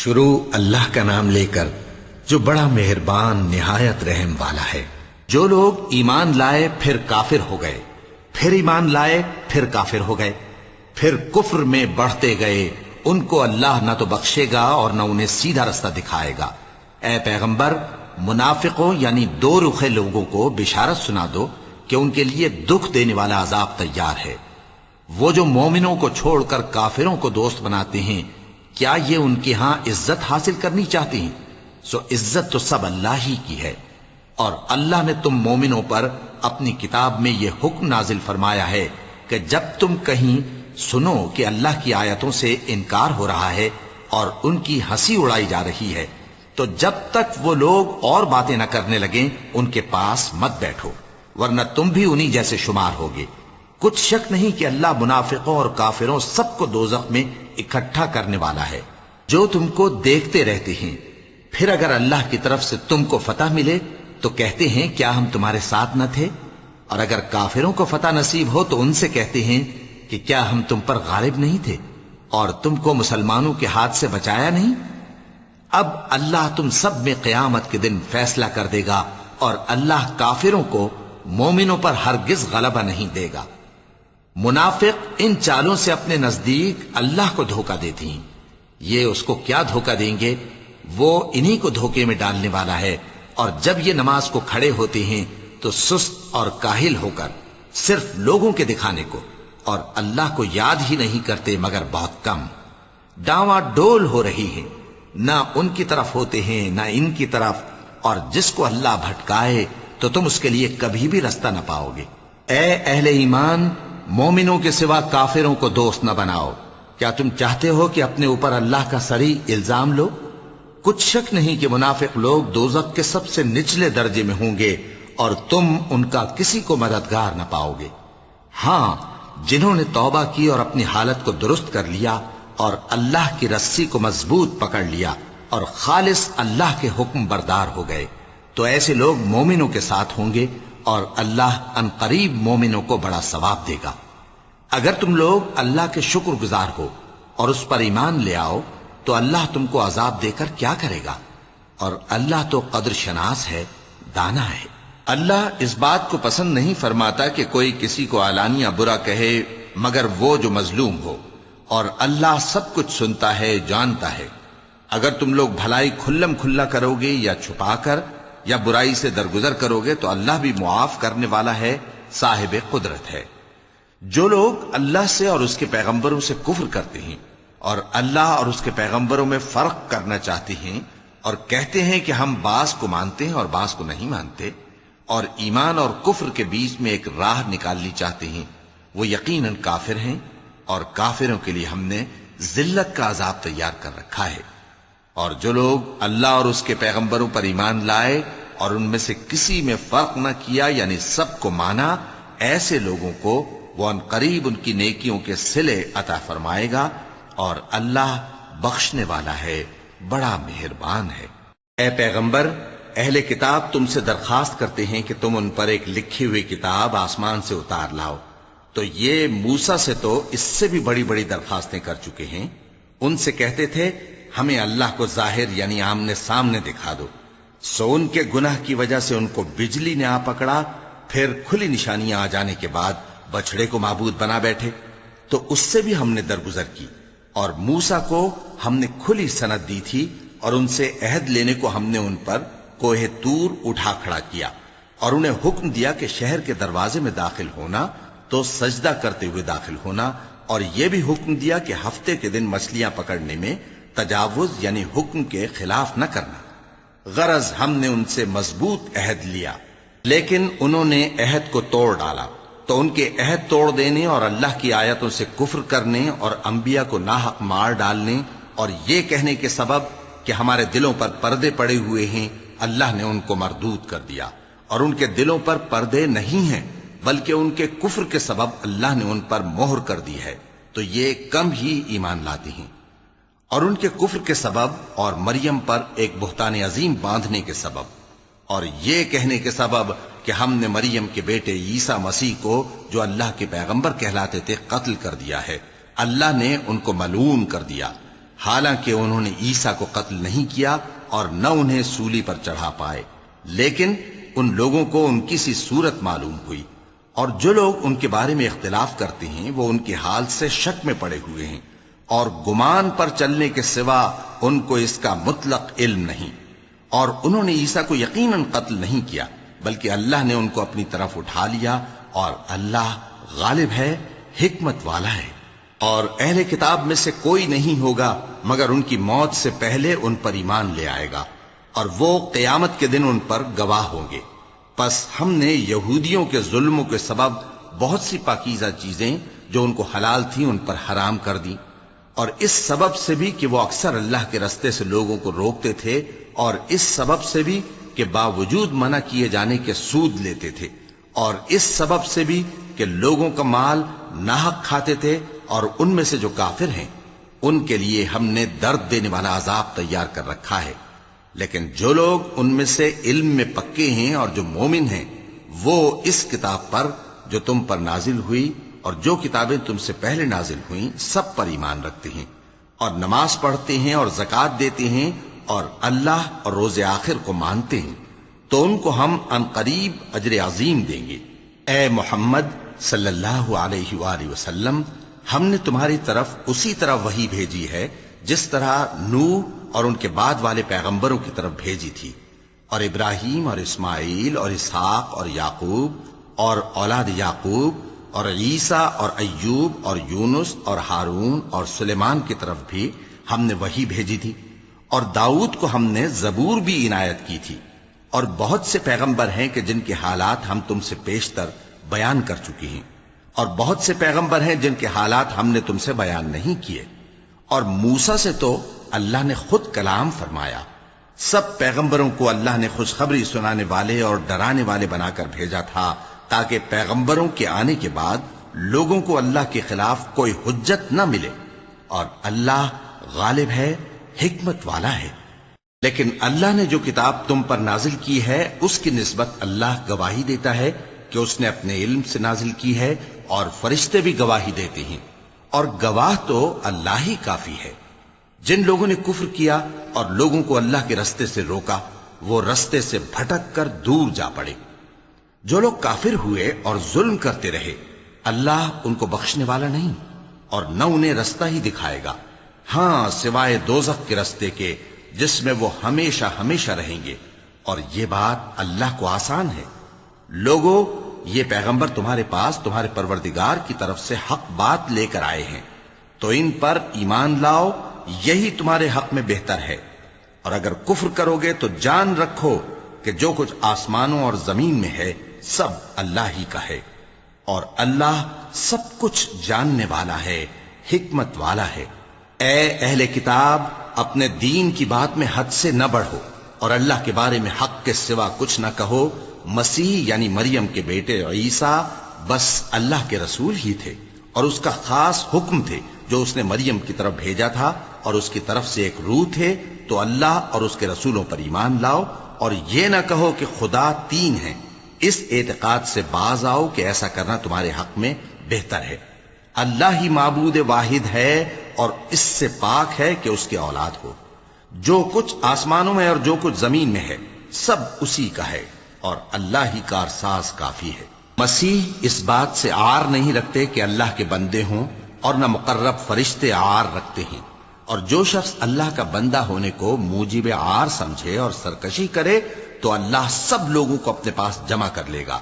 شروع اللہ کا نام لے کر جو بڑا مہربان نہایت رحم والا ہے۔ جو لوگ ایمان لائے پھر کافر ہو گئے، پھر ایمان لائے پھر کافر ہو گئے، پھر کفر میں بڑھتے گئے، ان کو اللہ نہ تو بخشے گا اور نہ انہیں سیدھا رستہ دکھائے گا۔ اے پیغمبر، منافقوں یعنی دو رخے لوگوں کو بشارت سنا دو کہ ان کے لیے دکھ دینے والا عذاب تیار ہے۔ وہ جو مومنوں کو چھوڑ کر کافروں کو دوست بناتے ہیں، کیا یہ ان کے ہاں عزت حاصل کرنی چاہتے ہیں؟ سو عزت تو سب اللہ ہی کی ہے۔ اور اللہ نے تم مومنوں پر اپنی کتاب میں یہ حکم نازل فرمایا ہے کہ جب تم کہیں سنو کہ اللہ کی آیتوں سے انکار ہو رہا ہے اور ان کی ہنسی اڑائی جا رہی ہے، تو جب تک وہ لوگ اور باتیں نہ کرنے لگیں ان کے پاس مت بیٹھو، ورنہ تم بھی انہی جیسے شمار ہوگے۔ کچھ شک نہیں کہ اللہ منافقوں اور کافروں سب کو دوزخ میں اکٹھا کرنے والا ہے، جو تم کو دیکھتے رہتے ہیں۔ پھر اگر اللہ کی طرف سے تم کو فتح ملے تو کہتے ہیں کیا ہم تمہارے ساتھ نہ تھے؟ اور اگر کافروں کو فتح نصیب ہو تو ان سے کہتے ہیں کہ کیا ہم تم پر غالب نہیں تھے اور تم کو مسلمانوں کے ہاتھ سے بچایا نہیں؟ اب اللہ تم سب میں قیامت کے دن فیصلہ کر دے گا، اور اللہ کافروں کو مومنوں پر ہرگز غلبہ نہیں دے گا۔ منافق ان چالوں سے اپنے نزدیک اللہ کو دھوکہ دیتے ہیں، یہ اس کو کیا دھوکہ دیں گے؟ وہ انہی کو دھوکے میں ڈالنے والا ہے۔ اور جب یہ نماز کو کھڑے ہوتے ہیں تو سست اور کاہل ہو کر، صرف لوگوں کے دکھانے کو، اور اللہ کو یاد ہی نہیں کرتے مگر بہت کم۔ ڈاواں ڈول ہو رہی ہے، نہ ان کی طرف ہوتے ہیں نہ ان کی طرف، اور جس کو اللہ بھٹکائے تو تم اس کے لیے کبھی بھی رستہ نہ پاؤ گے۔ اے اہل ایمان، مومنوں کے سوا کافروں کو دوست نہ بناؤ۔ کیا تم چاہتے ہو کہ اپنے اوپر اللہ کا صریح الزام لو؟ کچھ شک نہیں کہ منافق لوگ دوزخ کے سب سے نچلے درجے میں ہوں گے، اور تم ان کا کسی کو مددگار نہ پاؤ گے۔ ہاں، جنہوں نے توبہ کی اور اپنی حالت کو درست کر لیا اور اللہ کی رسی کو مضبوط پکڑ لیا اور خالص اللہ کے حکم بردار ہو گئے، تو ایسے لوگ مومنوں کے ساتھ ہوں گے، اور اللہ ان قریب مومنوں کو بڑا ثواب دے گا۔ اگر تم لوگ اللہ کے شکر گزار ہو اور اس پر ایمان لے آؤ تو اللہ تم کو عذاب دے کر کیا کرے گا؟ اور اللہ تو قدر شناس ہے، دانا ہے۔ اللہ اس بات کو پسند نہیں فرماتا کہ کوئی کسی کو علانیہ برا کہے مگر وہ جو مظلوم ہو، اور اللہ سب کچھ سنتا ہے، جانتا ہے۔ اگر تم لوگ بھلائی کھلم کھلا کرو گے یا چھپا کر یا برائی سے درگزر کرو گے تو اللہ بھی معاف کرنے والا ہے، صاحب قدرت ہے۔ جو لوگ اللہ سے اور اس کے پیغمبروں سے کفر کرتے ہیں اور اللہ اور اس کے پیغمبروں میں فرق کرنا چاہتے ہیں اور کہتے ہیں کہ ہم بعض کو مانتے ہیں اور بعض کو نہیں مانتے، اور ایمان اور کفر کے بیچ میں ایک راہ نکالنی چاہتے ہیں، وہ یقیناً کافر ہیں، اور کافروں کے لیے ہم نے ذلت کا عذاب تیار کر رکھا ہے۔ اور جو لوگ اللہ اور اس کے پیغمبروں پر ایمان لائے اور ان میں سے کسی میں فرق نہ کیا یعنی سب کو مانا، ایسے لوگوں کو وہ ان قریب ان کی نیکیوں کے صلے عطا فرمائے گا، اور اللہ بخشنے والا ہے، بڑا مہربان ہے۔ اے پیغمبر، اہل کتاب تم سے درخواست کرتے ہیں کہ تم ان پر ایک لکھی ہوئی کتاب آسمان سے اتار لاؤ، تو یہ موسیٰ سے تو اس سے بھی بڑی بڑی درخواستیں کر چکے ہیں۔ ان سے کہتے تھے ہمیں اللہ کو ظاہر یعنی آمنے سامنے دکھا دو، سو ان کے گناہ کی وجہ سے ان کو بجلی نے آ پکڑا، پھر کھلی نشانیاں آ جانے کے بعد بچڑے کو معبود بنا بیٹھے، تو اس سے بھی ہم نے درگزر کی۔ اور موسیٰ کو ہم نے کھلی سند دی تھی، اور ان سے عہد لینے کو ہم نے ان پر کوہ طور اٹھا کھڑا کیا، اور انہیں حکم دیا کہ شہر کے دروازے میں داخل ہونا تو سجدہ کرتے ہوئے داخل ہونا، اور یہ بھی حکم دیا کہ ہفتے کے دن مچھلیاں پکڑنے میں تجاوز یعنی حکم کے خلاف نہ کرنا۔ غرض ہم نے ان سے مضبوط عہد لیا، لیکن انہوں نے عہد کو توڑ ڈالا، تو ان کے عہد توڑ دینے اور اللہ کی آیتوں سے کفر کرنے اور انبیاء کو ناحق مار ڈالنے اور یہ کہنے کے سبب کہ ہمارے دلوں پر پردے پڑے ہوئے ہیں، اللہ نے ان کو مردود کر دیا۔ اور ان کے دلوں پر پردے نہیں ہیں، بلکہ ان کے کفر کے سبب اللہ نے ان پر مہر کر دی ہے، تو یہ کم ہی ایمان لاتے ہیں۔ اور ان کے کفر کے سبب اور مریم پر ایک بہتان عظیم باندھنے کے سبب اور یہ کہنے کے سبب کہ ہم نے مریم کے بیٹے عیسیٰ مسیح کو جو اللہ کے پیغمبر کہلاتے تھے قتل کر دیا ہے، اللہ نے ان کو ملعون کر دیا۔ حالانکہ انہوں نے عیسیٰ کو قتل نہیں کیا اور نہ انہیں سولی پر چڑھا پائے، لیکن ان لوگوں کو ان کی سی صورت معلوم ہوئی، اور جو لوگ ان کے بارے میں اختلاف کرتے ہیں وہ ان کے حال سے شک میں پڑے ہوئے ہیں، اور گمان پر چلنے کے سوا ان کو اس کا مطلق علم نہیں۔ اور انہوں نے عیسیٰ کو یقیناً قتل نہیں کیا، بلکہ اللہ نے ان کو اپنی طرف اٹھا لیا، اور اللہ غالب ہے، حکمت والا ہے۔ اور اہل کتاب میں سے کوئی نہیں ہوگا مگر ان کی موت سے پہلے ان پر ایمان لے آئے گا، اور وہ قیامت کے دن ان پر گواہ ہوں گے۔ پس ہم نے یہودیوں کے ظلموں کے سبب بہت سی پاکیزہ چیزیں جو ان کو حلال تھیں ان پر حرام کر دیں، اور اس سبب سے بھی کہ وہ اکثر اللہ کے رستے سے لوگوں کو روکتے تھے، اور اس سبب سے بھی کہ باوجود منع کیے جانے کے سود لیتے تھے، اور اس سبب سے بھی کہ لوگوں کا مال ناحق کھاتے تھے، اور ان میں سے جو کافر ہیں ان کے لیے ہم نے درد دینے والا عذاب تیار کر رکھا ہے۔ لیکن جو لوگ ان میں سے علم میں پکے ہیں اور جو مومن ہیں وہ اس کتاب پر جو تم پر نازل ہوئی اور جو کتابیں تم سے پہلے نازل ہوئیں سب پر ایمان رکھتے ہیں، اور نماز پڑھتے ہیں اور زکوٰۃ دیتے ہیں، اور اللہ اور روز آخر کو مانتے ہیں، تو ان کو ہم عنقریب اجر عظیم دیں گے۔ اے محمد صلی اللہ علیہ وآلہ وسلم، ہم نے تمہاری طرف اسی طرح وحی بھیجی ہے جس طرح نوح اور ان کے بعد والے پیغمبروں کی طرف بھیجی تھی، اور ابراہیم اور اسماعیل اور اسحاق اور یعقوب اور اولاد یعقوب اور عیسیٰ اور ایوب اور یونس اور ہارون اور سلیمان کی طرف بھی ہم نے وحی بھیجی تھی، اور داؤد کو ہم نے زبور بھی عنایت کی تھی، اور بہت سے پیغمبر ہیں کہ جن کے حالات ہم تم سے پیشتر بیان کر چکے ہیں، اور بہت سے پیغمبر ہیں جن کے حالات ہم نے تم سے بیان نہیں کیے، اور موسیٰ سے تو اللہ نے خود کلام فرمایا۔ سب پیغمبروں کو اللہ نے خوشخبری سنانے والے اور ڈرانے والے بنا کر بھیجا تھا، تاکہ پیغمبروں کے آنے کے بعد لوگوں کو اللہ کے خلاف کوئی حجت نہ ملے، اور اللہ غالب ہے، حکمت والا ہے۔ لیکن اللہ نے جو کتاب تم پر نازل کی ہے اس کی نسبت اللہ گواہی دیتا ہے کہ اس نے اپنے علم سے نازل کی ہے، اور فرشتے بھی گواہی دیتے ہیں، اور گواہ تو اللہ ہی کافی ہے۔ جن لوگوں نے کفر کیا اور لوگوں کو اللہ کے رستے سے روکا وہ رستے سے بھٹک کر دور جا پڑے۔ جو لوگ کافر ہوئے اور ظلم کرتے رہے اللہ ان کو بخشنے والا نہیں، اور نہ انہیں رستہ ہی دکھائے گا، ہاں سوائے دوزخ کے رستے کے جس میں وہ ہمیشہ ہمیشہ رہیں گے، اور یہ بات اللہ کو آسان ہے۔ لوگو، یہ پیغمبر تمہارے پاس تمہارے پروردگار کی طرف سے حق بات لے کر آئے ہیں، تو ان پر ایمان لاؤ، یہی تمہارے حق میں بہتر ہے، اور اگر کفر کرو گے تو جان رکھو کہ جو کچھ آسمانوں اور زمین میں ہے سب اللہ ہی کا ہے، اور اللہ سب کچھ جاننے والا ہے، حکمت والا ہے۔ اے اہل کتاب، اپنے دین کی بات میں حد سے نہ بڑھو، اور اللہ کے بارے میں حق کے سوا کچھ نہ کہو۔ مسیح یعنی مریم کے بیٹے عیسیٰ بس اللہ کے رسول ہی تھے، اور اس کا خاص حکم تھے جو اس نے مریم کی طرف بھیجا تھا، اور اس کی طرف سے ایک روح تھے، تو اللہ اور اس کے رسولوں پر ایمان لاؤ، اور یہ نہ کہو کہ خدا تین ہیں، اس اعتقاد سے باز آؤ کہ ایسا کرنا تمہارے حق میں بہتر ہے۔ اللہ ہی معبود واحد ہے اور اس سے پاک ہے کہ اس کی اولاد ہو۔ جو کچھ آسمانوں میں اور جو کچھ زمین میں ہے سب اسی کا ہے، اور اللہ ہی کارساز کافی ہے۔ مسیح اس بات سے عار نہیں رکھتے کہ اللہ کے بندے ہوں، اور نہ مقرب فرشتے عار رکھتے ہیں، اور جو شخص اللہ کا بندہ ہونے کو موجب عار سمجھے اور سرکشی کرے تو اللہ سب لوگوں کو اپنے پاس جمع کر لے گا۔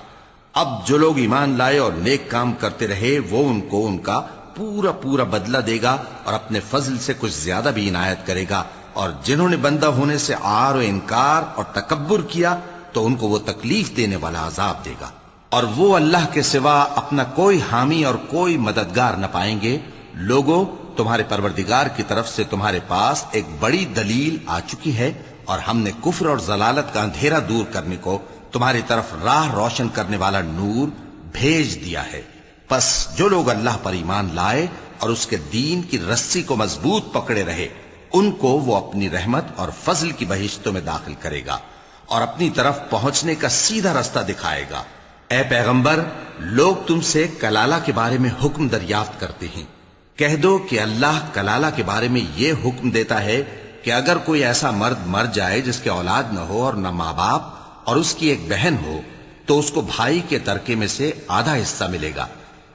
اب جو لوگ ایمان لائے اور نیک کام کرتے رہے وہ ان کو ان کا پورا پورا بدلہ دے گا، اور اپنے فضل سے کچھ زیادہ بھی عنایت کرے گا، اور جنہوں نے بندہ ہونے سے عار و انکار اور تکبر کیا تو ان کو وہ تکلیف دینے والا عذاب دے گا، اور وہ اللہ کے سوا اپنا کوئی حامی اور کوئی مددگار نہ پائیں گے۔ لوگوں، تمہارے پروردگار کی طرف سے تمہارے پاس ایک بڑی دلیل آ چکی ہے، اور ہم نے کفر اور ضلالت کا اندھیرا دور کرنے کو تمہاری طرف راہ روشن کرنے والا نور بھیج دیا ہے۔ پس جو لوگ اللہ پر ایمان لائے اور اس کے دین کی رسی کو مضبوط پکڑے رہے ان کو وہ اپنی رحمت اور فضل کی بہشتوں میں داخل کرے گا، اور اپنی طرف پہنچنے کا سیدھا رستہ دکھائے گا۔ اے پیغمبر، لوگ تم سے کلالہ کے بارے میں حکم دریافت کرتے ہیں کہہ دو کہ اللہ کلالہ کے بارے میں یہ حکم دیتا ہے کہ اگر کوئی ایسا مرد مر جائے جس کے اولاد نہ ہو اور نہ ماں باپ اور اس کی ایک بہن ہو تو اس کو بھائی کے ترکے میں سے آدھا حصہ ملے گا،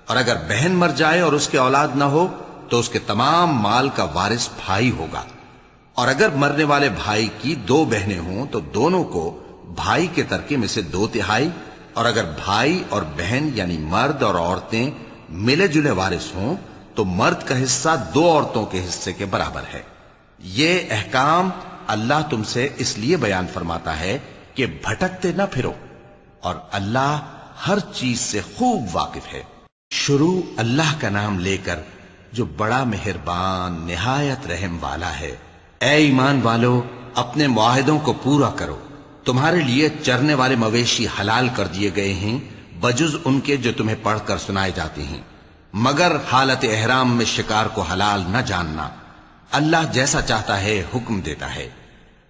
اور اگر بہن مر جائے اور اس کے اولاد نہ ہو تو اس کے تمام مال کا وارث بھائی ہوگا، اور اگر مرنے والے بھائی کی 2 بہنیں ہوں تو دونوں کو بھائی کے ترکے میں سے 2/3، اور اگر بھائی اور بہن یعنی مرد اور عورتیں ملے جلے وارث ہوں تو مرد کا حصہ 2 عورتوں کے حصے کے برابر ہے۔ یہ احکام اللہ تم سے اس لیے بیان فرماتا ہے کہ بھٹکتے نہ پھرو، اور اللہ ہر چیز سے خوب واقف ہے۔ شروع اللہ کا نام لے کر جو بڑا مہربان نہایت رحم والا ہے۔ اے ایمان والو، اپنے معاہدوں کو پورا کرو۔ تمہارے لیے چرنے والے مویشی حلال کر دیے گئے ہیں بجز ان کے جو تمہیں پڑھ کر سنائے جاتے ہیں، مگر حالت احرام میں شکار کو حلال نہ جاننا۔ اللہ جیسا چاہتا ہے حکم دیتا ہے۔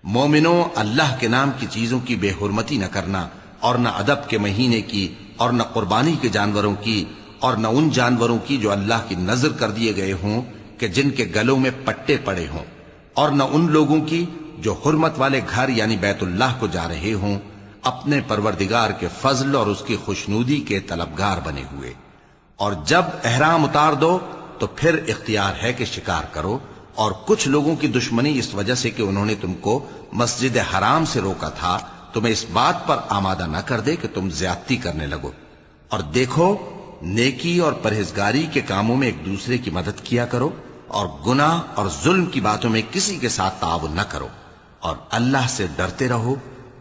مومنوں، اللہ کے نام کی چیزوں کی بے حرمتی نہ کرنا، اور نہ ادب کے مہینے کی، اور نہ قربانی کے جانوروں کی، اور نہ ان جانوروں کی جو اللہ کی نذر کر دیے گئے ہوں کہ جن کے گلوں میں پٹے پڑے ہوں، اور نہ ان لوگوں کی جو حرمت والے گھر یعنی بیت اللہ کو جا رہے ہوں اپنے پروردگار کے فضل اور اس کی خوشنودی کے طلبگار بنے ہوئے۔ اور جب احرام اتار دو تو پھر اختیار ہے کہ شکار کرو، اور کچھ لوگوں کی دشمنی اس وجہ سے کہ انہوں نے تم کو مسجد حرام سے روکا تھا تمہیں اس بات پر آمادہ نہ کر دے کہ تم زیادتی کرنے لگو۔ اور دیکھو، نیکی اور پرہیزگاری کے کاموں میں ایک دوسرے کی مدد کیا کرو، اور گناہ اور ظلم کی باتوں میں کسی کے ساتھ تعاون نہ کرو، اور اللہ سے ڈرتے رہو۔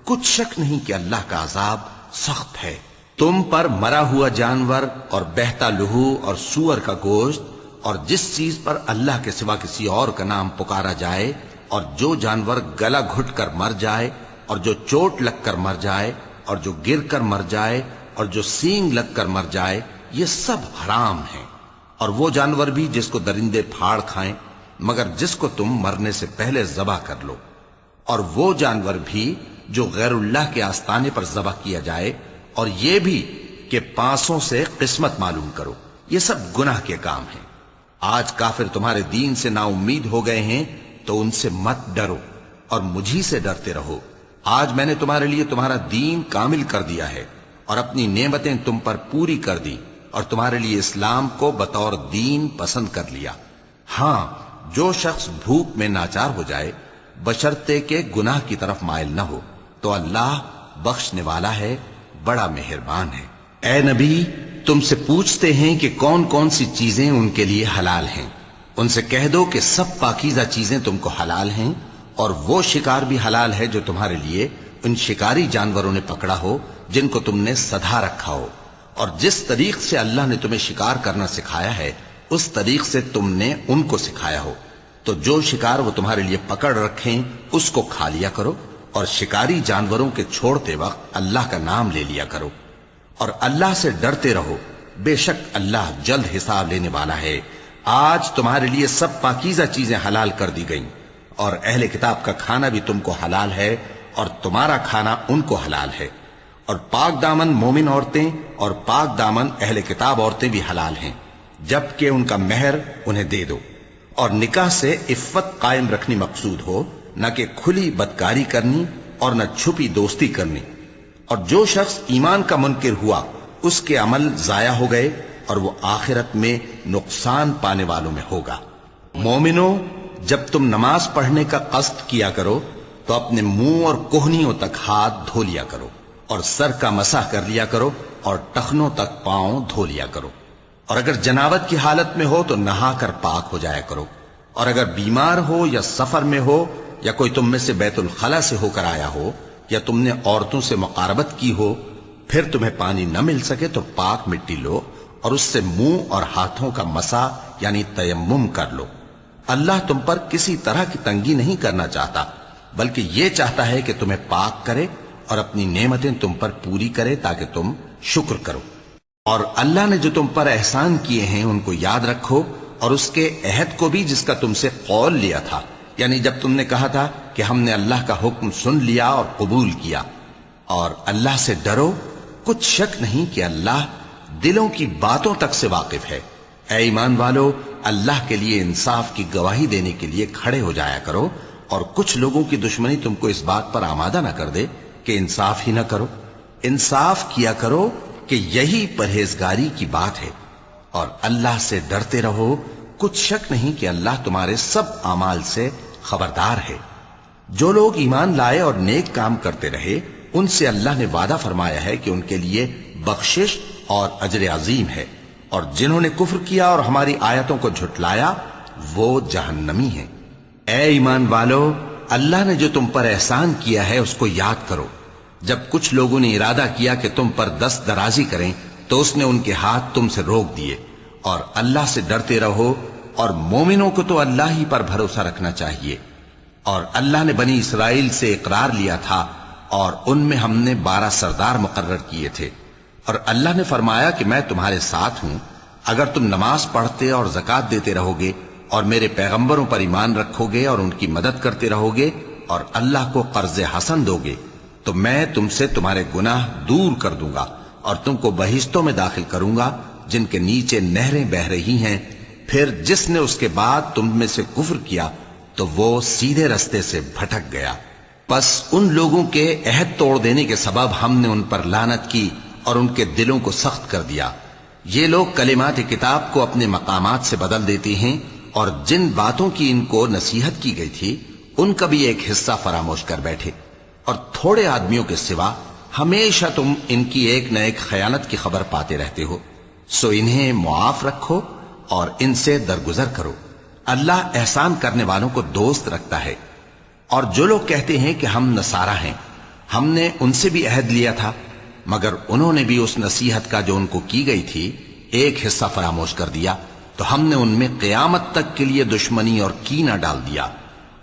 کچھ شک نہیں کہ اللہ کا عذاب سخت ہے۔ تم پر مرا ہوا جانور اور بہتا لہو اور سور کا گوشت اور جس چیز پر اللہ کے سوا کسی اور کا نام پکارا جائے، اور جو جانور گلا گھٹ کر مر جائے، اور جو چوٹ لگ کر مر جائے، اور جو گر کر مر جائے، اور جو سینگ لگ کر مر جائے، یہ سب حرام ہیں۔ اور وہ جانور بھی جس کو درندے پھاڑ کھائیں، مگر جس کو تم مرنے سے پہلے ذبح کر لو، اور وہ جانور بھی جو غیر اللہ کے آستانے پر ذبح کیا جائے، اور یہ بھی کہ پانسوں سے قسمت معلوم کرو۔ یہ سب گناہ کے کام ہیں۔ آج کافر تمہارے دین سے نا امید ہو گئے ہیں تو ان سے مت ڈرو اور مجھی سے ڈرتے رہو۔ آج میں نے تمہارے لیے تمہارا دین کامل کر دیا ہے اور اپنی نعمتیں تم پر پوری کر دی، اور تمہارے لیے اسلام کو بطور دین پسند کر لیا۔ ہاں، جو شخص بھوک میں ناچار ہو جائے بشرطے کہ گناہ کی طرف مائل نہ ہو تو اللہ بخشنے والا ہے، بڑا مہربان ہے۔ اے نبی، تم سے پوچھتے ہیں کہ کون کون سی چیزیں ان کے لیے حلال ہیں۔ ان سے کہہ دو کہ سب پاکیزہ چیزیں تم کو حلال ہیں، اور وہ شکار بھی حلال ہے جو تمہارے لیے ان شکاری جانوروں نے پکڑا ہو جن کو تم نے سدھا رکھا ہو، اور جس طریق سے اللہ نے تمہیں شکار کرنا سکھایا ہے اس طریق سے تم نے ان کو سکھایا ہو۔ تو جو شکار وہ تمہارے لیے پکڑ رکھیں اس کو کھا لیا کرو، اور شکاری جانوروں کے چھوڑتے وقت اللہ کا نام لے لیا کرو، اور اللہ سے ڈرتے رہو، بے شک اللہ جلد حساب لینے والا ہے۔ آج تمہارے لیے سب پاکیزہ چیزیں حلال کر دی گئیں، اور اہل کتاب کا کھانا بھی تم کو حلال ہے اور تمہارا کھانا ان کو حلال ہے، اور پاک دامن مومن عورتیں اور پاک دامن اہل کتاب عورتیں بھی حلال ہیں، جبکہ ان کا مہر انہیں دے دو، اور نکاح سے عفت قائم رکھنی مقصود ہو، نہ کہ کھلی بدکاری کرنی اور نہ چھپی دوستی کرنی۔ اور جو شخص ایمان کا منکر ہوا اس کے عمل ضائع ہو گئے اور وہ آخرت میں نقصان پانے والوں میں ہوگا۔ مومنوں، جب تم نماز پڑھنے کا قصد کیا کرو تو اپنے منہ اور کوہنیوں تک ہاتھ دھو لیا کرو، اور سر کا مسح کر لیا کرو، اور ٹخنوں تک پاؤں دھو لیا کرو، اور اگر جنابت کی حالت میں ہو تو نہا کر پاک ہو جایا کرو، اور اگر بیمار ہو یا سفر میں ہو یا کوئی تم میں سے بیت الخلا سے ہو کر آیا ہو یا تم نے عورتوں سے مقاربت کی ہو، پھر تمہیں پانی نہ مل سکے تو پاک مٹی لو اور اس سے منہ اور ہاتھوں کا مسح یعنی تیمم کر لو۔ اللہ تم پر کسی طرح کی تنگی نہیں کرنا چاہتا، بلکہ یہ چاہتا ہے کہ تمہیں پاک کرے اور اپنی نعمتیں تم پر پوری کرے تاکہ تم شکر کرو۔ اور اللہ نے جو تم پر احسان کیے ہیں ان کو یاد رکھو، اور اس کے عہد کو بھی جس کا تم سے قول لیا تھا، یعنی جب تم نے کہا تھا کہ ہم نے اللہ کا حکم سن لیا اور قبول کیا۔ اور اللہ سے ڈرو، کچھ شک نہیں کہ اللہ دلوں کی باتوں تک سے واقف ہے۔ اے ایمان والو، اللہ کے لیے انصاف کی گواہی دینے کے لیے کھڑے ہو جایا کرو، اور کچھ لوگوں کی دشمنی تم کو اس بات پر آمادہ نہ کر دے کہ انصاف ہی نہ کرو۔ انصاف کیا کرو کہ یہی پرہیزگاری کی بات ہے، اور اللہ سے ڈرتے رہو، کچھ شک نہیں کہ اللہ تمہارے سب اعمال سے خبردار ہے۔ جو لوگ ایمان لائے اور نیک کام کرتے رہے، ان سے اللہ نے وعدہ فرمایا ہے کہ ان کے لیے بخشش اور اجر عظیم ہے، اور جنہوں نے کفر کیا اور ہماری آیتوں کو جھٹلایا وہ جہنمی ہیں۔ اے ایمان والو، اللہ نے جو تم پر احسان کیا ہے اس کو یاد کرو۔ جب کچھ لوگوں نے ارادہ کیا کہ تم پر دست درازی کریں تو اس نے ان کے ہاتھ تم سے روک دیے، اور اللہ سے ڈرتے رہو، اور مومنوں کو تو اللہ ہی پر بھروسہ رکھنا چاہیے۔ اور اللہ نے بنی اسرائیل سے اقرار لیا تھا، اور ان میں ہم نے 12 سردار مقرر کیے تھے، اور اللہ نے فرمایا کہ میں تمہارے ساتھ ہوں، اگر تم نماز پڑھتے اور زکوٰۃ دیتے رہو گے اور میرے پیغمبروں پر ایمان رکھو گے اور ان کی مدد کرتے رہو گے اور اللہ کو قرض حسن دو گے تو میں تم سے تمہارے گناہ دور کر دوں گا اور تم کو بہشتوں میں داخل کروں گا جن کے نیچے نہریں بہ رہی ہیں۔ پھر جس نے اس کے بعد تم میں سے کفر کیا تو وہ سیدھے رستے سے بھٹک گیا۔ پس ان لوگوں کے عہد توڑ دینے کے سبب ہم نے ان پر لعنت کی اور ان کے دلوں کو سخت کر دیا۔ یہ لوگ کلمات کتاب کو اپنے مقامات سے بدل دیتے ہیں، اور جن باتوں کی ان کو نصیحت کی گئی تھی ان کا بھی ایک حصہ فراموش کر بیٹھے، اور تھوڑے آدمیوں کے سوا ہمیشہ تم ان کی ایک نہ ایک خیانت کی خبر پاتے رہتے ہو، سو انہیں معاف رکھو اور ان سے درگزر کرو۔ اللہ احسان کرنے والوں کو دوست رکھتا ہے۔ اور جو لوگ کہتے ہیں کہ ہم نصارہ ہیں، ہم نے ان سے بھی عہد لیا تھا، مگر انہوں نے بھی اس نصیحت کا جو ان کو کی گئی تھی ایک حصہ فراموش کر دیا، تو ہم نے ان میں قیامت تک کے لیے دشمنی اور کینہ ڈال دیا،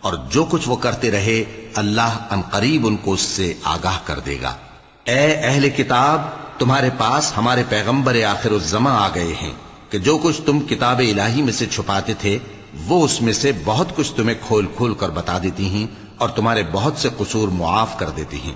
اور جو کچھ وہ کرتے رہے اللہ عنقریب ان کو اس سے آگاہ کر دے گا۔ اے اہل کتاب، تمہارے پاس ہمارے پیغمبر آخر الزماں آ گئے ہیں کہ جو کچھ تم کتاب الہی میں سے چھپاتے تھے وہ اس میں سے بہت کچھ تمہیں کھول کھول کر بتا دیتی ہیں اور تمہارے بہت سے قصور معاف کر دیتی ہیں۔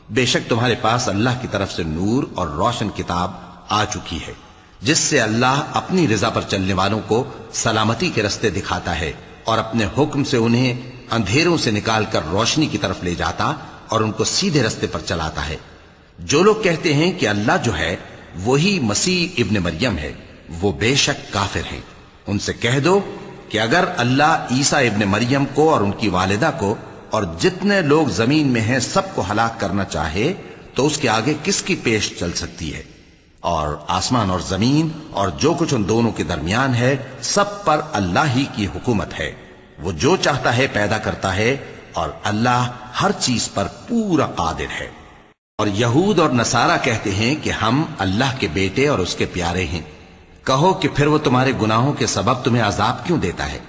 بے شک تمہارے پاس اللہ کی طرف سے نور اور روشن کتاب آ چکی ہے، جس سے اللہ اپنی رضا پر چلنے والوں کو سلامتی کے رستے دکھاتا ہے اور اپنے حکم سے انہیں اندھیروں سے نکال کر روشنی کی طرف لے جاتا اور ان کو سیدھے رستے پر چلاتا ہے۔ جو لوگ کہتے ہیں کہ اللہ جو ہے وہی مسیح ابن مریم ہے، وہ بے شک کافر ہیں۔ ان سے کہہ دو کہ اگر اللہ عیسیٰ ابن مریم کو اور ان کی والدہ کو اور جتنے لوگ زمین میں ہیں سب کو ہلاک کرنا چاہے تو اس کے آگے کس کی پیش چل سکتی ہے؟ اور آسمان اور زمین اور جو کچھ ان دونوں کے درمیان ہے سب پر اللہ ہی کی حکومت ہے۔ وہ جو چاہتا ہے پیدا کرتا ہے، اور اللہ ہر چیز پر پورا قادر ہے۔ اور یہود اور نصارہ کہتے ہیں کہ ہم اللہ کے بیٹے اور اس کے پیارے ہیں۔ کہو کہ پھر وہ تمہارے گناہوں کے سبب تمہیں عذاب کیوں دیتا ہے؟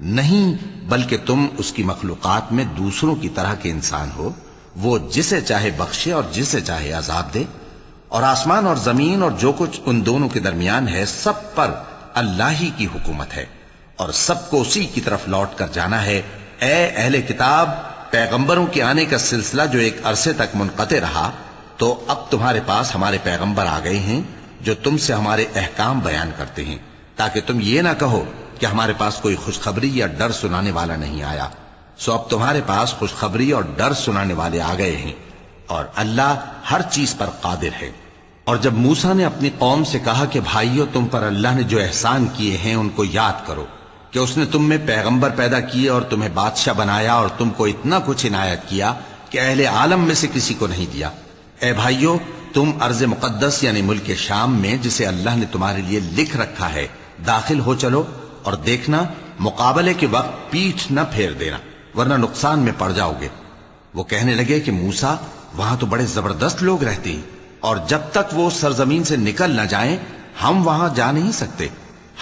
نہیں، بلکہ تم اس کی مخلوقات میں دوسروں کی طرح کے انسان ہو، وہ جسے چاہے بخشے اور جسے چاہے عذاب دے۔ اور آسمان اور زمین اور جو کچھ ان دونوں کے درمیان ہے سب پر اللہ ہی کی حکومت ہے، اور سب کو اسی کی طرف لوٹ کر جانا ہے۔ اے اہل کتاب، پیغمبروں کے آنے کا سلسلہ جو ایک عرصے تک منقطع رہا، تو اب تمہارے پاس ہمارے پیغمبر آ گئے ہیں جو تم سے ہمارے احکام بیان کرتے ہیں، تاکہ تم یہ نہ کہو کہ ہمارے پاس کوئی خوشخبری یا ڈر سنانے والا نہیں آیا۔ سو اب تمہارے پاس خوشخبری اور ڈر سنانے والے آ گئے ہیں، اور اللہ ہر چیز پر قادر ہے۔ اور جب موسیٰ نے اپنی قوم سے کہا کہ بھائیو، تم پر اللہ نے جو احسان کیے ہیں ان کو یاد کرو، کہ اس نے تم میں پیغمبر پیدا کیے اور تمہیں بادشاہ بنایا اور تم کو اتنا کچھ عنایت کیا کہ اہل عالم میں سے کسی کو نہیں دیا۔ اے بھائیو، تم ارض مقدس یعنی ملک شام میں جسے اللہ نے تمہارے لیے لکھ رکھا ہے داخل ہو چلو، اور دیکھنا مقابلے کے وقت پیٹھ نہ پھیر دینا ورنہ نقصان میں پڑ جاؤ گے۔ وہ کہنے لگے کہ موسیٰ، وہاں تو بڑے زبردست لوگ رہتے ہیں، اور جب تک وہ سرزمین سے نکل نہ جائیں ہم وہاں جا نہیں سکتے۔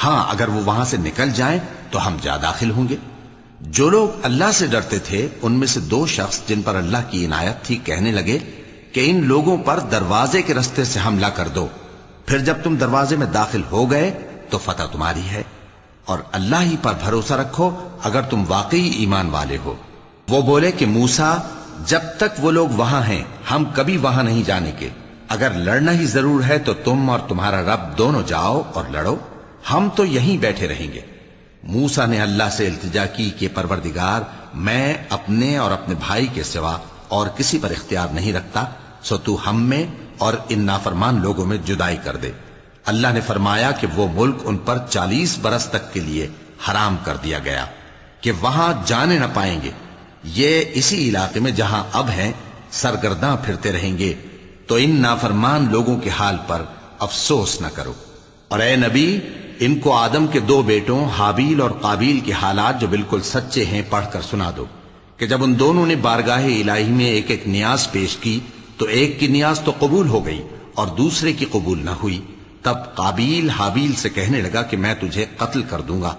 ہاں، اگر وہ وہاں سے نکل جائیں تو ہم جا داخل ہوں گے۔ جو لوگ اللہ سے ڈرتے تھے ان میں سے 2 شخص جن پر اللہ کی عنایت تھی کہنے لگے کہ ان لوگوں پر دروازے کے رستے سے حملہ کر دو، پھر جب تم دروازے میں داخل ہو گئے تو فتح تمہاری ہے، اور اللہ ہی پر بھروسہ رکھو اگر تم واقعی ایمان والے ہو۔ وہ بولے کہ موسیٰ، جب تک وہ لوگ وہاں ہیں ہم کبھی وہاں نہیں جانے کے، اگر لڑنا ہی ضرور ہے تو تم اور تمہارا رب دونوں جاؤ اور لڑو، ہم تو یہیں بیٹھے رہیں گے۔ موسیٰ نے اللہ سے التجا کی کہ پروردگار، میں اپنے اور اپنے بھائی کے سوا اور کسی پر اختیار نہیں رکھتا، سو تو ہم میں اور ان نافرمان لوگوں میں جدائی کر دے۔ اللہ نے فرمایا کہ وہ ملک ان پر 40 برس تک کے لیے حرام کر دیا گیا کہ وہاں جانے نہ پائیں گے۔ یہ اسی علاقے میں جہاں اب ہیں سرگرداں پھرتے رہیں گے، تو ان نافرمان لوگوں کے حال پر افسوس نہ کرو۔ اور اے نبی، ان کو آدم کے 2 بیٹوں حابیل اور قابیل کے حالات جو بالکل سچے ہیں پڑھ کر سنا دو کہ جب ان دونوں نے بارگاہ الہی میں ایک ایک نیاز پیش کی تو ایک کی نیاز تو قبول ہو گئی اور دوسرے کی قبول نہ ہوئی۔ تب قابیل حابیل سے کہنے لگا کہ میں تجھے قتل کر دوں گا۔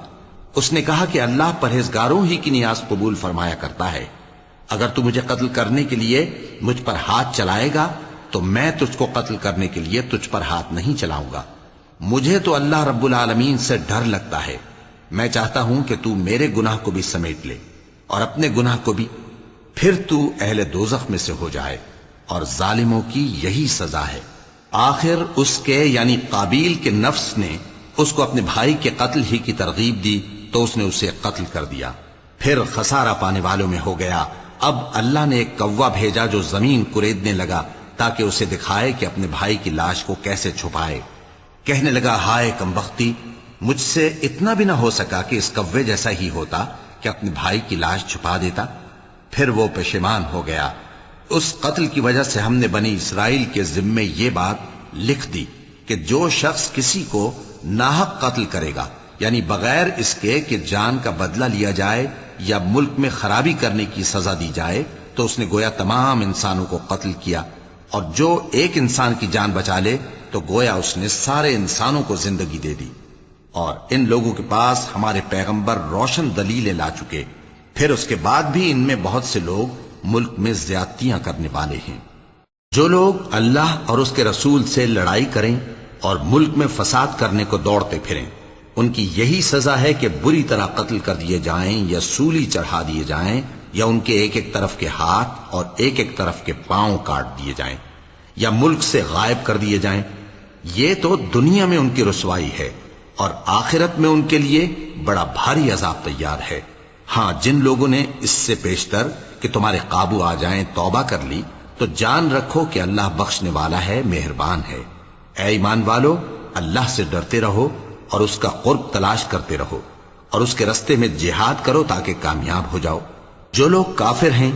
اس نے کہا کہ اللہ پرہیزگاروں ہی کی نیاز قبول فرمایا کرتا ہے، اگر تو مجھے قتل کرنے کے لیے مجھ پر ہاتھ چلائے گا تو میں تجھ کو قتل کرنے کے لیے تجھ پر ہاتھ نہیں چلاؤں گا۔ مجھے تو اللہ رب العالمین سے ڈر لگتا ہے، میں چاہتا ہوں کہ تو میرے گناہ کو بھی سمیٹ لے اور اپنے گناہ کو بھی، پھر تو اہل دوزخ میں سے ہو جائے، اور ظالموں کی یہی سزا ہے۔ آخر اس کے یعنی قابیل کے نفس نے اس کو اپنے بھائی کے قتل ہی کی ترغیب دی تو اس نے اسے قتل کر دیا، پھر خسارہ پانے والوں میں ہو گیا۔ اب اللہ نے ایک کوا بھیجا جو زمین کریدنے لگا تاکہ اسے دکھائے کہ اپنے بھائی کی لاش کو کیسے چھپائے۔ کہنے لگا، ہائے کمبختی، مجھ سے اتنا بھی نہ ہو سکا کہ اس کوے جیسا ہی ہوتا کہ اپنے بھائی کی لاش چھپا دیتا۔ پھر وہ پشیمان ہو گیا۔ اس قتل کی وجہ سے ہم نے بنی اسرائیل کے ذمے یہ بات لکھ دی کہ جو شخص کسی کو ناحق قتل کرے گا، یعنی بغیر اس کے کہ جان کا بدلہ لیا جائے یا ملک میں خرابی کرنے کی سزا دی جائے، تو اس نے گویا تمام انسانوں کو قتل کیا، اور جو ایک انسان کی جان بچا لے تو گویا اس نے سارے انسانوں کو زندگی دے دی۔ اور ان لوگوں کے پاس ہمارے پیغمبر روشن دلیلیں لا چکے، پھر اس کے بعد بھی ان میں بہت سے لوگ ملک میں زیادتیاں کرنے والے ہیں۔ جو لوگ اللہ اور اس کے رسول سے لڑائی کریں اور ملک میں فساد کرنے کو دوڑتے پھریں، ان کی یہی سزا ہے کہ بری طرح قتل کر دیے جائیں یا سولی چڑھا دیے جائیں، یا ان کے ایک ایک طرف کے ہاتھ اور ایک ایک طرف کے پاؤں کاٹ دیے جائیں، یا ملک سے غائب کر دیے جائیں۔ یہ تو دنیا میں ان کی رسوائی ہے، اور آخرت میں ان کے لیے بڑا بھاری عذاب تیار ہے۔ ہاں، جن لوگوں نے اس سے پیشتر کہ تمہارے قابو آ جائیں توبہ کر لی تو جان رکھو کہ اللہ بخشنے والا ہے، مہربان ہے۔ اے ایمان والو، اللہ سے ڈرتے رہو اور اس کا قرب تلاش کرتے رہو، اور اس کے رستے میں جہاد کرو تاکہ کامیاب ہو جاؤ۔ جو لوگ کافر ہیں،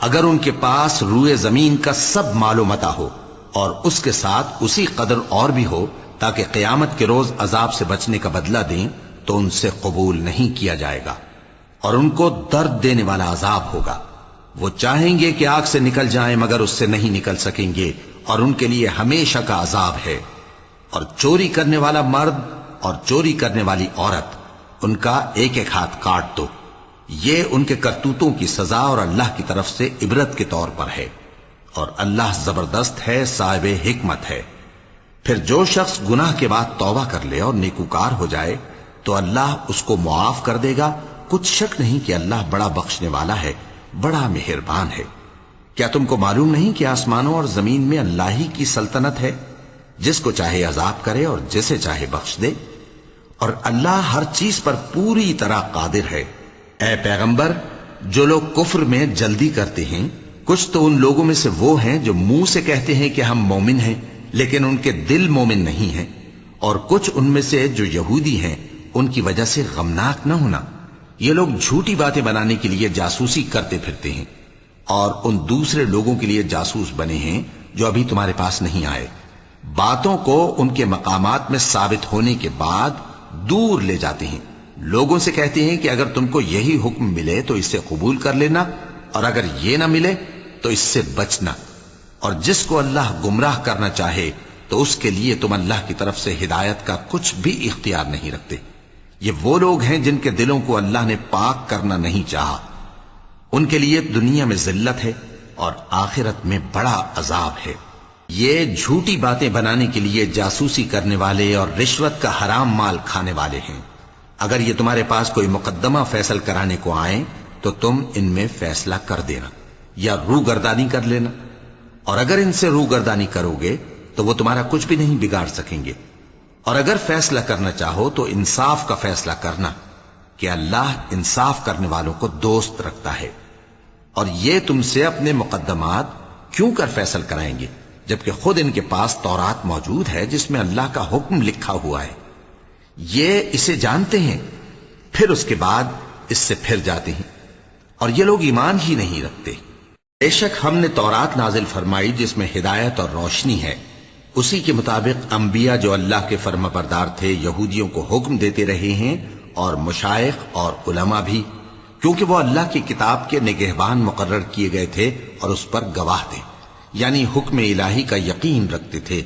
اگر ان کے پاس روئے زمین کا سب مال و متاع ہو اور اس کے ساتھ اسی قدر اور بھی ہو تاکہ قیامت کے روز عذاب سے بچنے کا بدلہ دیں، تو ان سے قبول نہیں کیا جائے گا، اور ان کو درد دینے والا عذاب ہوگا۔ وہ چاہیں گے کہ آگ سے نکل جائیں مگر اس سے نہیں نکل سکیں گے، اور ان کے لیے ہمیشہ کا عذاب ہے۔ اور چوری کرنے والا مرد اور چوری کرنے والی عورت، ان کا ایک ایک ہاتھ کاٹ دو۔ یہ ان کے کرتوتوں کی سزا اور اللہ کی طرف سے عبرت کے طور پر ہے، اور اللہ زبردست ہے، صاحب حکمت ہے۔ پھر جو شخص گناہ کے بعد توبہ کر لے اور نیکوکار ہو جائے تو اللہ اس کو معاف کر دے گا۔ کچھ شک نہیں کہ اللہ بڑا بخشنے والا ہے، بڑا مہربان ہے۔ کیا تم کو معلوم نہیں کہ آسمانوں اور زمین میں اللہ ہی کی سلطنت ہے، جس کو چاہے عذاب کرے اور جسے چاہے بخش دے، اور اللہ ہر چیز پر پوری طرح قادر ہے۔ اے پیغمبر، جو لوگ کفر میں جلدی کرتے ہیں، کچھ تو ان لوگوں میں سے وہ ہیں جو منہ سے کہتے ہیں کہ ہم مومن ہیں لیکن ان کے دل مومن نہیں ہیں، اور کچھ ان میں سے جو یہودی ہیں، ان کی وجہ سے غمناک نہ ہونا۔ یہ لوگ جھوٹی باتیں بنانے کے لیے جاسوسی کرتے پھرتے ہیں، اور ان دوسرے لوگوں کے لیے جاسوس بنے ہیں جو ابھی تمہارے پاس نہیں آئے۔ باتوں کو ان کے مقامات میں ثابت ہونے کے بعد دور لے جاتے ہیں، لوگوں سے کہتے ہیں کہ اگر تم کو یہی حکم ملے تو اس سے قبول کر لینا، اور اگر یہ نہ ملے تو اس سے بچنا، اور جس کو اللہ گمراہ کرنا چاہے تو اس کے لیے تم اللہ کی طرف سے ہدایت کا کچھ بھی اختیار نہیں رکھتے۔ یہ وہ لوگ ہیں جن کے دلوں کو اللہ نے پاک کرنا نہیں چاہا، ان کے لیے دنیا میں ذلت ہے اور آخرت میں بڑا عذاب ہے۔ یہ جھوٹی باتیں بنانے کے لیے جاسوسی کرنے والے اور رشوت کا حرام مال کھانے والے ہیں۔ اگر یہ تمہارے پاس کوئی مقدمہ فیصل کرانے کو آئیں تو تم ان میں فیصلہ کر دینا یا روگردانی کر لینا، اور اگر ان سے روگردانی کرو گے تو وہ تمہارا کچھ بھی نہیں بگاڑ سکیں گے۔ اور اگر فیصلہ کرنا چاہو تو انصاف کا فیصلہ کرنا کہ اللہ انصاف کرنے والوں کو دوست رکھتا ہے، اور یہ تم سے اپنے مقدمات کیوں کر فیصل کرائیں گے جبکہ خود ان کے پاس تورات موجود ہے جس میں اللہ کا حکم لکھا ہوا ہے۔ یہ اسے جانتے ہیں، پھر اس کے بعد اس سے پھر جاتے ہیں، اور یہ لوگ ایمان ہی نہیں رکھتے۔ بے شک ہم نے تورات نازل فرمائی جس میں ہدایت اور روشنی ہے، اسی کے مطابق انبیاء جو اللہ کے فرما بردار تھے یہودیوں کو حکم دیتے رہے ہیں، اور مشائخ اور علماء بھی، کیونکہ وہ اللہ کی کتاب کے نگہبان مقرر کیے گئے تھے اور اس پر گواہ تھے، یعنی حکم الہی کا یقین رکھتے تھے۔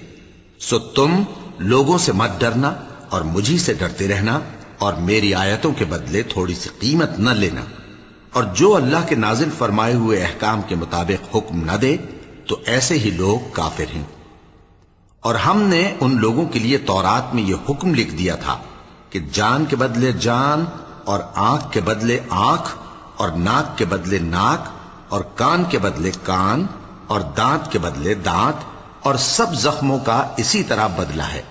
سو تم لوگوں سے مت ڈرنا اور مجھی سے ڈرتے رہنا، اور میری آیتوں کے بدلے تھوڑی سی قیمت نہ لینا، اور جو اللہ کے نازل فرمائے ہوئے احکام کے مطابق حکم نہ دے تو ایسے ہی لوگ کافر ہیں۔ اور ہم نے ان لوگوں کے لیے تورات میں یہ حکم لکھ دیا تھا کہ جان کے بدلے جان، اور آنکھ کے بدلے آنکھ، اور ناک کے بدلے ناک، اور کان کے بدلے کان، اور دانت کے بدلے دانت، اور سب زخموں کا اسی طرح بدلہ ہے۔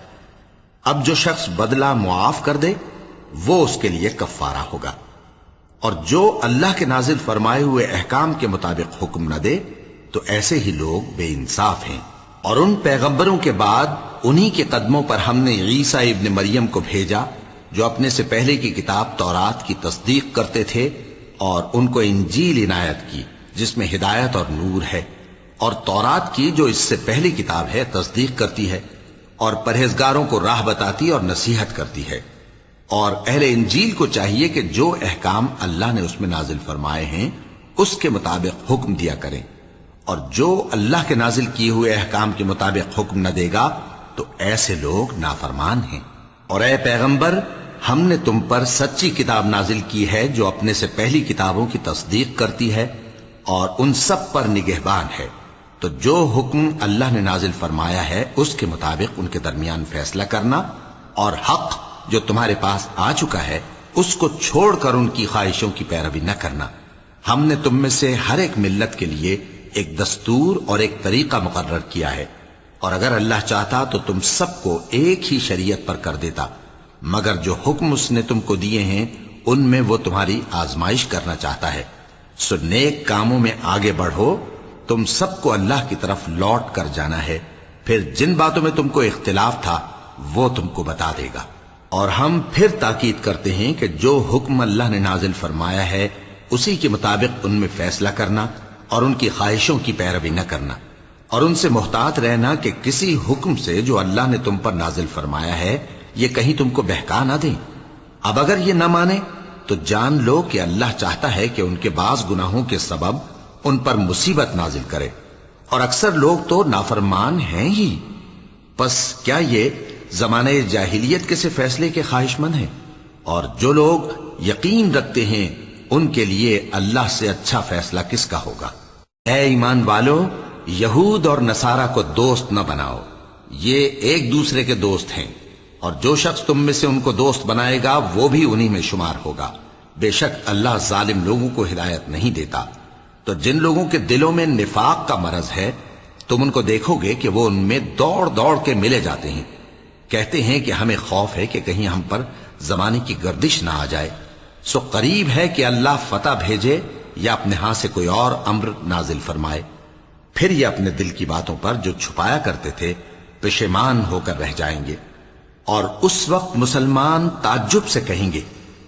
اب جو شخص بدلہ معاف کر دے وہ اس کے لیے کفارہ ہوگا، اور جو اللہ کے نازل فرمائے ہوئے احکام کے مطابق حکم نہ دے تو ایسے ہی لوگ بے انصاف ہیں۔ اور ان پیغمبروں کے بعد انہی کے قدموں پر ہم نے عیسیٰ ابن مریم کو بھیجا جو اپنے سے پہلے کی کتاب تورات کی تصدیق کرتے تھے، اور ان کو انجیل عنایت کی جس میں ہدایت اور نور ہے، اور تورات کی جو اس سے پہلی کتاب ہے تصدیق کرتی ہے، اور پرہیزگاروں کو راہ بتاتی اور نصیحت کرتی ہے۔ اور اہل انجیل کو چاہیے کہ جو احکام اللہ نے اس میں نازل فرمائے ہیں اس کے مطابق حکم دیا کریں، اور جو اللہ کے نازل کیے ہوئے احکام کے مطابق حکم نہ دے گا تو ایسے لوگ نافرمان ہیں۔ اور اے پیغمبر، ہم نے تم پر سچی کتاب نازل کی ہے جو اپنے سے پہلی کتابوں کی تصدیق کرتی ہے اور ان سب پر نگہبان ہے، تو جو حکم اللہ نے نازل فرمایا ہے اس کے مطابق ان کے درمیان فیصلہ کرنا، اور حق جو تمہارے پاس آ چکا ہے اس کو چھوڑ کر ان کی خواہشوں کی پیروی نہ کرنا۔ ہم نے تم میں سے ہر ایک ملت کے لیے ایک دستور اور ایک طریقہ مقرر کیا ہے، اور اگر اللہ چاہتا تو تم سب کو ایک ہی شریعت پر کر دیتا، مگر جو حکم اس نے تم کو دیے ہیں ان میں وہ تمہاری آزمائش کرنا چاہتا ہے۔ سو نیک کاموں میں آگے بڑھو، تم سب کو اللہ کی طرف لوٹ کر جانا ہے، پھر جن باتوں میں تم کو اختلاف تھا وہ تم کو بتا دے گا۔ اور ہم پھر تاکید کرتے ہیں کہ جو حکم اللہ نے نازل فرمایا ہے اسی کے مطابق ان میں فیصلہ کرنا، اور ان کی خواہشوں کی پیروی نہ کرنا، اور ان سے محتاط رہنا کہ کسی حکم سے جو اللہ نے تم پر نازل فرمایا ہے یہ کہیں تم کو بہکا نہ دیں۔ اب اگر یہ نہ مانے تو جان لو کہ اللہ چاہتا ہے کہ ان کے بعض گناہوں کے سبب ان پر مصیبت نازل کرے، اور اکثر لوگ تو نافرمان ہیں ہی۔ پس کیا یہ زمانہ جاہلیت کے سے فیصلے کے خواہش مند ہیں؟ اور جو لوگ یقین رکھتے ہیں ان کے لیے اللہ سے اچھا فیصلہ کس کا ہوگا؟ اے ایمان والو، یہود اور نصارہ کو دوست نہ بناؤ، یہ ایک دوسرے کے دوست ہیں، اور جو شخص تم میں سے ان کو دوست بنائے گا وہ بھی انہی میں شمار ہوگا۔ بے شک اللہ ظالم لوگوں کو ہدایت نہیں دیتا۔ تو جن لوگوں کے دلوں میں نفاق کا مرض ہے تم ان کو دیکھو گے کہ وہ ان میں دوڑ دوڑ کے ملے جاتے ہیں، کہتے ہیں کہ ہمیں خوف ہے کہ کہیں ہم پر زمانے کی گردش نہ آ جائے۔ سو قریب ہے کہ اللہ فتح بھیجے یا اپنے ہاں سے کوئی اور امر نازل فرمائے، پھر یہ اپنے دل کی باتوں پر جو چھپایا کرتے تھے پشیمان ہو کر رہ جائیں گے۔ اور اس وقت مسلمان تعجب سے کہیں گے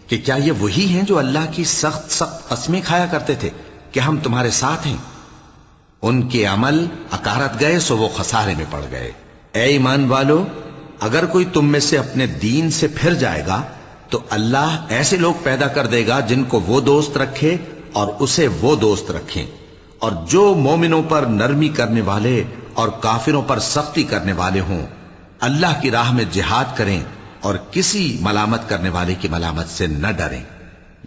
کہ کیا یہ وہی ہیں جو اللہ کی سخت سخت قسمیں کھایا کرتے تھے کہ ہم تمہارے ساتھ ہیں؟ ان کے عمل اکارت گئے سو وہ خسارے میں پڑ گئے۔ اے ایمان والو، اگر کوئی تم میں سے اپنے دین سے پھر جائے گا تو اللہ ایسے لوگ پیدا کر دے گا جن کو وہ دوست رکھے اور اسے وہ دوست رکھیں، اور جو مومنوں پر نرمی کرنے والے اور کافروں پر سختی کرنے والے ہوں، اللہ کی راہ میں جہاد کریں اور کسی ملامت کرنے والے کی ملامت سے نہ ڈریں۔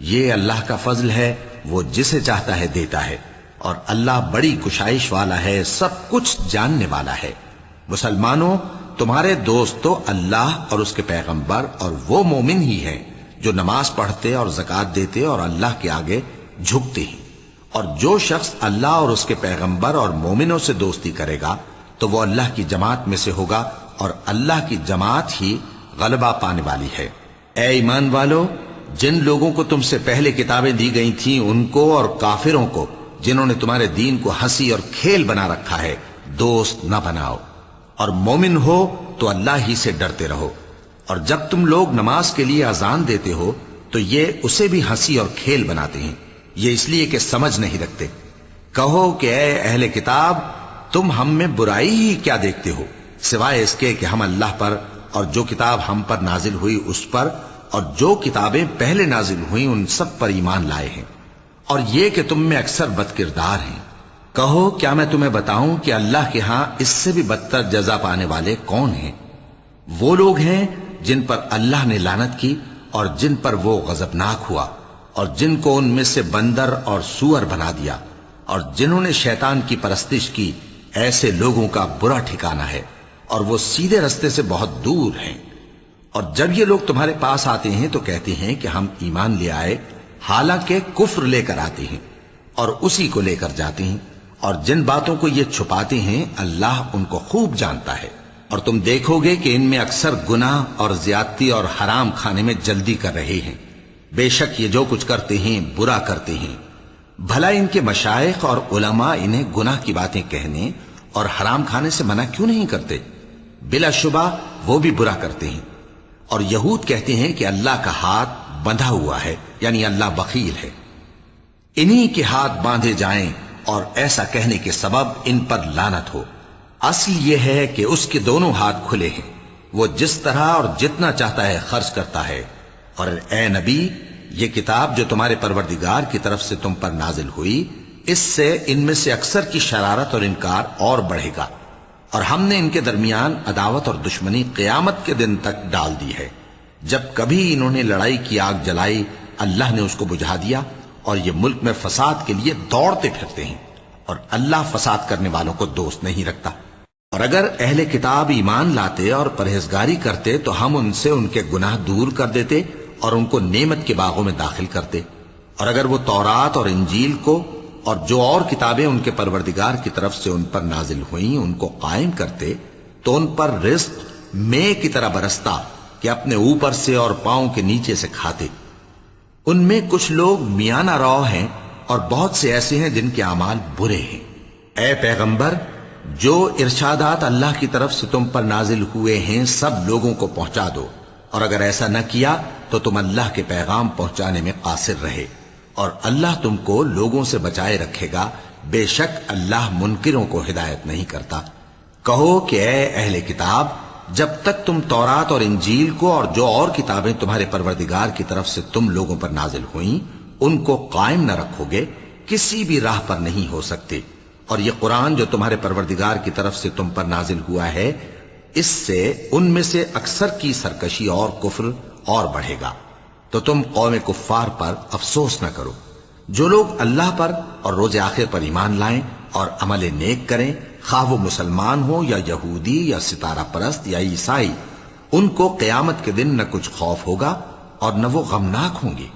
یہ اللہ کا فضل ہے، وہ جسے چاہتا ہے دیتا ہے، اور اللہ بڑی کشائش والا ہے، سب کچھ جاننے والا ہے۔ مسلمانوں، تمہارے دوست تو اللہ اور اس کے پیغمبر اور وہ مومن ہی ہیں جو نماز پڑھتے اور زکوٰۃ دیتے اور اللہ کے آگے جھکتے ہیں۔ اور جو شخص اللہ اور اس کے پیغمبر اور مومنوں سے دوستی کرے گا تو وہ اللہ کی جماعت میں سے ہوگا، اور اللہ کی جماعت ہی غلبہ پانے والی ہے۔ اے ایمان والو، جن لوگوں کو تم سے پہلے کتابیں دی گئی تھیں ان کو اور کافروں کو جنہوں نے تمہارے دین کو ہنسی اور کھیل بنا رکھا ہے دوست نہ بناؤ، اور مومن ہو تو اللہ ہی سے ڈرتے رہو۔ اور جب تم لوگ نماز کے لیے اذان دیتے ہو تو یہ اسے بھی ہنسی اور کھیل بناتے ہیں، یہ اس لیے کہ سمجھ نہیں رکھتے۔ کہو کہ اے اہل کتاب، تم ہم میں برائی ہی کیا دیکھتے ہو، سوائے اس کے کہ ہم اللہ پر اور جو کتاب ہم پر نازل ہوئی اس پر اور جو کتابیں پہلے نازل ہوئیں ان سب پر ایمان لائے ہیں، اور یہ کہ تم میں اکثر بد کردار ہیں۔ کہو کیا میں تمہیں بتاؤں کہ اللہ کے ہاں اس سے بھی بدتر جزا پانے والے کون ہیں؟ وہ لوگ ہیں جن پر اللہ نے لعنت کی اور جن پر وہ غضبناک ہوا، اور جن کو ان میں سے بندر اور سور بنا دیا، اور جنہوں نے شیطان کی پرستش کی، ایسے لوگوں کا برا ٹھکانہ ہے اور وہ سیدھے رستے سے بہت دور ہیں۔ اور جب یہ لوگ تمہارے پاس آتے ہیں تو کہتے ہیں کہ ہم ایمان لے آئے، حالانکہ کفر لے کر آتے ہیں اور اسی کو لے کر جاتے ہیں، اور جن باتوں کو یہ چھپاتے ہیں اللہ ان کو خوب جانتا ہے۔ اور تم دیکھو گے کہ ان میں اکثر گناہ اور زیادتی اور حرام کھانے میں جلدی کر رہے ہیں، بے شک یہ جو کچھ کرتے ہیں برا کرتے ہیں۔ بھلا ان کے مشائخ اور علماء انہیں گناہ کی باتیں کہنے اور حرام کھانے سے منع کیوں نہیں کرتے؟ بلا شبہ وہ بھی برا کرتے ہیں۔ اور یہود کہتے ہیں کہ اللہ کا ہاتھ بندھا ہوا ہے، یعنی اللہ بخیل ہے، انہی کے ہاتھ باندھے جائیں، اور ایسا کہنے کے سبب ان پر لعنت ہو۔ اصل یہ ہے کہ اس کے دونوں ہاتھ کھلے ہیں، وہ جس طرح اور جتنا چاہتا ہے خرچ کرتا ہے۔ اور اے نبی، یہ کتاب جو تمہارے پروردگار کی طرف سے تم پر نازل ہوئی، اس سے ان میں سے اکثر کی شرارت اور انکار اور بڑھے گا، اور ہم نے ان کے درمیان عداوت اور دشمنی قیامت کے دن تک ڈال دی ہے۔ جب کبھی انہوں نے لڑائی کی آگ جلائی اللہ نے اس کو بجھا دیا، اور یہ ملک میں فساد کے لیے دوڑتے پھرتے ہیں، اور اللہ فساد کرنے والوں کو دوست نہیں رکھتا۔ اور اگر اہل کتاب ایمان لاتے اور پرہیزگاری کرتے تو ہم ان سے ان کے گناہ دور کر دیتے اور ان کو نعمت کے باغوں میں داخل کرتے۔ اور اگر وہ تورات اور انجیل کو اور جو اور کتابیں ان کے پروردگار کی طرف سے ان پر نازل ہوئیں ان کو قائم کرتے تو ان پر رزق مے کی طرح برستا کہ اپنے اوپر سے اور پاؤں کے نیچے سے کھاتے۔ ان میں کچھ لوگ میانہ رو ہیں اور بہت سے ایسے ہیں جن کے اعمال برے ہیں۔ اے پیغمبر، جو ارشادات اللہ کی طرف سے تم پر نازل ہوئے ہیں سب لوگوں کو پہنچا دو، اور اگر ایسا نہ کیا تو تم اللہ کے پیغام پہنچانے میں قاصر رہے، اور اللہ تم کو لوگوں سے بچائے رکھے گا، بے شک اللہ منکروں کو ہدایت نہیں کرتا۔ کہو کہ اے اہل کتاب، جب تک تم تورات اور انجیل کو اور جو اور کتابیں تمہارے پروردگار کی طرف سے تم لوگوں پر نازل ہوئیں ان کو قائم نہ رکھو گے، کسی بھی راہ پر نہیں ہو سکتے۔ اور یہ قرآن جو تمہارے پروردگار کی طرف سے تم پر نازل ہوا ہے، اس سے ان میں سے اکثر کی سرکشی اور کفر اور بڑھے گا، تو تم قوم کفار پر افسوس نہ کرو۔ جو لوگ اللہ پر اور روز آخر پر ایمان لائیں اور عمل نیک کریں، خواہ وہ مسلمان ہو یا یہودی یا ستارہ پرست یا عیسائی، ان کو قیامت کے دن نہ کچھ خوف ہوگا اور نہ وہ غمناک ہوں گے۔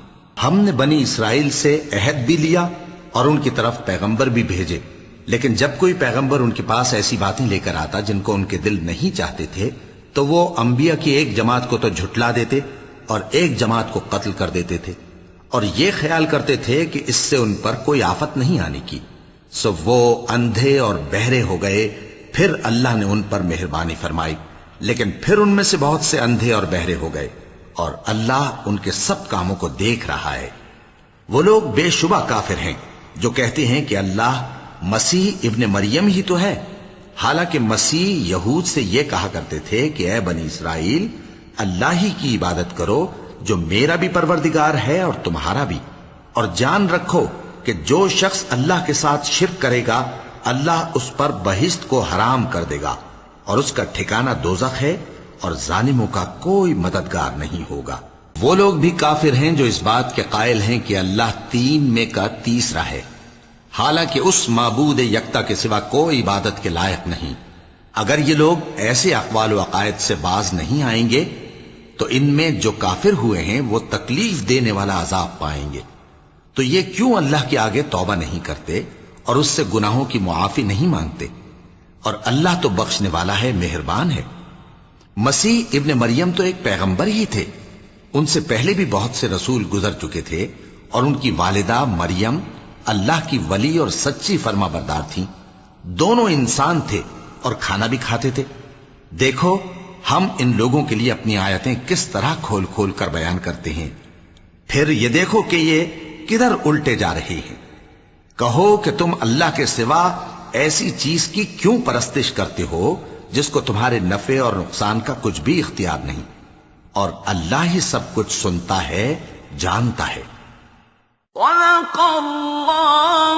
ہم نے بنی اسرائیل سے عہد بھی لیا اور ان کی طرف پیغمبر بھی بھیجے، لیکن جب کوئی پیغمبر ان کے پاس ایسی باتیں لے کر آتا جن کو ان کے دل نہیں چاہتے تھے تو وہ انبیاء کی ایک جماعت کو تو جھٹلا دیتے اور ایک جماعت کو قتل کر دیتے تھے، اور یہ خیال کرتے تھے کہ اس سے ان پر کوئی آفت نہیں آنے کی، سو وہ اندھے اور بہرے ہو گئے۔ پھر اللہ نے ان پر مہربانی فرمائی، لیکن پھر ان میں سے بہت سے اندھے اور بہرے ہو گئے، اور اللہ ان کے سب کاموں کو دیکھ رہا ہے۔ وہ لوگ بے شبہ کافر ہیں جو کہتے ہیں کہ اللہ مسیح ابن مریم ہی تو ہے، حالانکہ مسیح یہود سے یہ کہا کرتے تھے کہ اے بنی اسرائیل، اللہ ہی کی عبادت کرو جو میرا بھی پروردگار ہے اور تمہارا بھی، اور جان رکھو کہ جو شخص اللہ کے ساتھ شرک کرے گا اللہ اس پر بہشت کو حرام کر دے گا، اور اس کا ٹھکانہ دوزخ ہے، اور ظالموں کا کوئی مددگار نہیں ہوگا۔ وہ لوگ بھی کافر ہیں جو اس بات کے قائل ہیں کہ اللہ تین میں کا تیسرا ہے، حالانکہ اس معبود یکتا کے سوا کوئی عبادت کے لائق نہیں۔ اگر یہ لوگ ایسے اقوال و عقائد سے باز نہیں آئیں گے تو ان میں جو کافر ہوئے ہیں وہ تکلیف دینے والا عذاب پائیں گے۔ تو یہ کیوں اللہ کے آگے توبہ نہیں کرتے اور اس سے گناہوں کی معافی نہیں مانگتے؟ اور اللہ تو بخشنے والا ہے، مہربان ہے۔ مسیح ابن مریم تو ایک پیغمبر ہی تھے، ان سے پہلے بھی بہت سے رسول گزر چکے تھے اور ان کی والدہ مریم اللہ کی ولی اور سچی فرما بردار تھیں. دونوں انسان تھے اور کھانا بھی کھاتے تھے. دیکھو ہم ان لوگوں کے لیے اپنی آیتیں کس طرح کھول کھول کر بیان کرتے ہیں. پھر یہ دیکھو کہ یہ کدھر الٹے جا رہے ہیں. کہو کہ تم اللہ کے سوا ایسی چیز کی کیوں پرستش کرتے ہو جس کو تمہارے نفع اور نقصان کا کچھ بھی اختیار نہیں، اور اللہ ہی سب کچھ سنتا ہے، جانتا ہے. صدق اللہ